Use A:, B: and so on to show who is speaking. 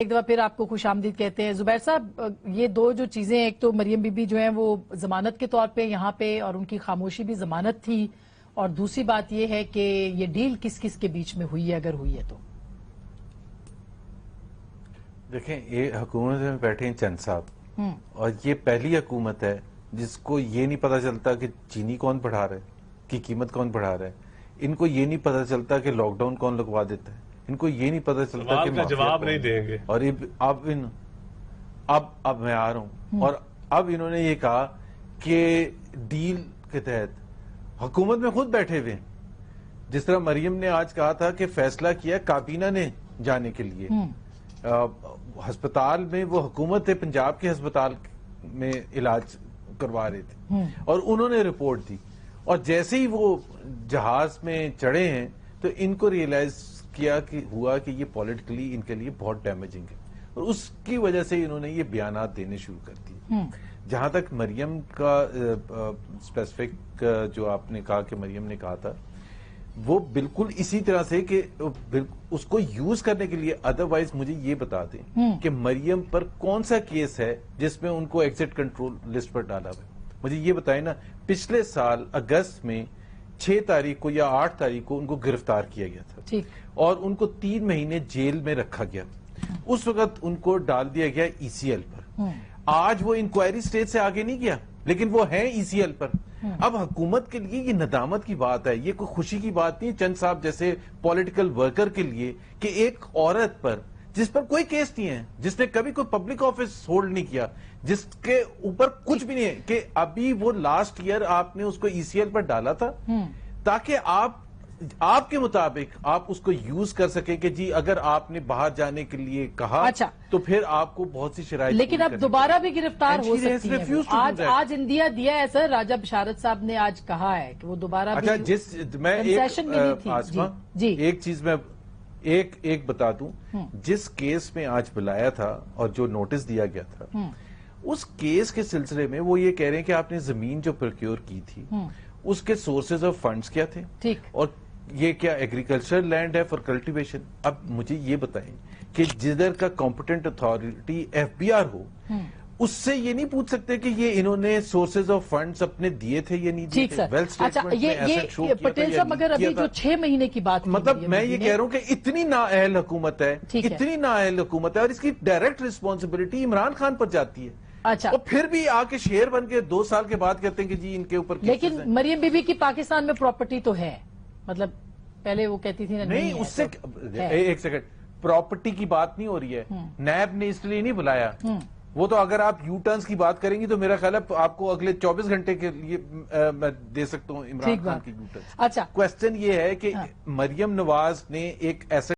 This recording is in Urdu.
A: ایک دفعہ پھر آپ کو خوش آمدید کہتے ہیں زبیر صاحب. یہ دو جو چیزیں، ایک تو مریم بی بی جو ہیں وہ ضمانت کے طور پہ یہاں پہ اور ان کی خاموشی بھی ضمانت تھی، اور دوسری بات یہ ہے کہ یہ ڈیل کس کس کے بیچ میں ہوئی ہے اگر ہوئی ہے تو؟
B: دیکھیں، یہ حکومت میں بیٹھے ہیں چند صاحب، اور یہ پہلی حکومت ہے جس کو یہ نہیں پتا چلتا کہ چینی کون بڑھا رہا ہے، کی قیمت کون بڑھا رہا ہے. ان کو یہ نہیں پتا چلتا کہ لاک ڈاؤن کون لگوا دیتا ہے. ان کو یہ نہیں پتا چلتا کہ
C: سوال کا جواب نہیں دیں گے.
B: اور اب میں آ رہا ہوں. اور اب انہوں نے یہ کہا کہ ڈیل کے تحت حکومت میں خود بیٹھے ہوئے ہیں. جس طرح مریم نے آج کہا تھا کہ فیصلہ کیا کابینہ نے جانے کے لیے ہسپتال میں، وہ حکومت تھے پنجاب کے ہسپتال میں علاج کروا رہے تھے، اور انہوں نے رپورٹ دی. اور جیسے ہی وہ جہاز میں چڑھے ہیں تو ان کو ریئلائز کیا کہ یہ پولیٹیکلی ان کے لیے بہت ڈیمیجنگ ہے، اور اس کی وجہ سے انہوں نے یہ بیانات دینے شروع کر دیے. جہاں تک مریم کا اسپیسیفک جو آپ نے کہا کہ مریم نے کہا تھا، وہ بالکل اسی طرح سے کہ اس کو یوز کرنے کے لیے. ادروائز مجھے یہ بتا دیں کہ مریم پر کون سا کیس ہے جس میں ان کو ایگزٹ کنٹرول لسٹ پر ڈالا ہوا ہے. مجھے یہ بتائیں نا، پچھلے سال اگست میں 6 تاریخ کو یا 8 تاریخ کو ان کو گرفتار کیا گیا تھا، اور ان کو 3 مہینے جیل میں رکھا گیا. اس وقت ان کو ڈال دیا گیا ای سی ایل پر. آج وہ انکوائری سٹیج سے آگے نہیں گیا، لیکن وہ ہیں ای سی ایل پر. اب حکومت کے لیے یہ ندامت کی بات ہے، یہ کوئی خوشی کی بات نہیں چند صاحب جیسے پولیٹیکل ورکر کے لیے کہ ایک عورت پر جس پر کوئی کیس نہیں ہے، جس نے کبھی کوئی پبلک آفس ہولڈ نہیں کیا، جس کے اوپر کچھ بھی نہیں ہے، کہ ابھی وہ لاسٹ ایئر آپ نے اس کو ای سی ایل پر ڈالا تھا تاکہ آپ کے مطابق آپ اس کو یوز کر سکیں کہ جی اگر آپ نے باہر جانے کے لیے کہا تو پھر آپ کو بہت سی شرائط.
A: لیکن اب دوبارہ بھی گرفتار ہو سکتی ہے. آج اندیا دیا ہے سر، راجہ بشارت صاحب نے آج کہا ہے کہ وہ دوبارہ
B: بھی. ایک چیز میں ایک بتا دوں، جس کیس میں آج بلایا تھا اور جو نوٹس دیا گیا تھا، اس کیس کے سلسلے میں وہ یہ کہہ رہے ہیں کہ آپ نے زمین جو پروکیور کی تھی اس کے سورسز آف فنڈز کیا تھے، اور یہ کیا ایگریکلچر لینڈ ہے فار کلٹیویشن. اب مجھے یہ بتائیں کہ جدھر کا competent authority F B R ہو، اس سے یہ نہیں پوچھ سکتے کہ یہ انہوں نے سورسز آف فنڈز اپنے دیے تھے یا نہیں دیے تھے.
A: پٹیل صاحب مگر ابھی جو 6 مہینے کی بات،
B: مطلب میں یہ کہہ رہا ہوں کہ اتنی نااہل حکومت ہے، اتنی نااہل حکومت ہے، اور اس کی ڈائریکٹ رسپانسبلٹی عمران خان پر جاتی ہے. اور پھر بھی آ کے شیر بن کے 2 سال کے بعد کہتے ہیں کہ جی ان کے اوپر.
A: لیکن مریم بی بی کی پاکستان میں پراپرٹی تو ہے، مطلب پہلے وہ کہتی تھی
B: نہیں. اس سے ایک سیکنڈ، پراپرٹی کی بات نہیں ہو رہی ہے. نیب نے اس لیے نہیں بلایا. وہ تو اگر آپ یو ٹرنز کی بات کریں گی تو میرا خیال ہے آپ کو اگلے 24 گھنٹے کے لیے میں دے سکتا ہوں عمران خان کی یو ٹرنز. کوشچن یہ ہے کہ مریم نواز نے ایک ایسا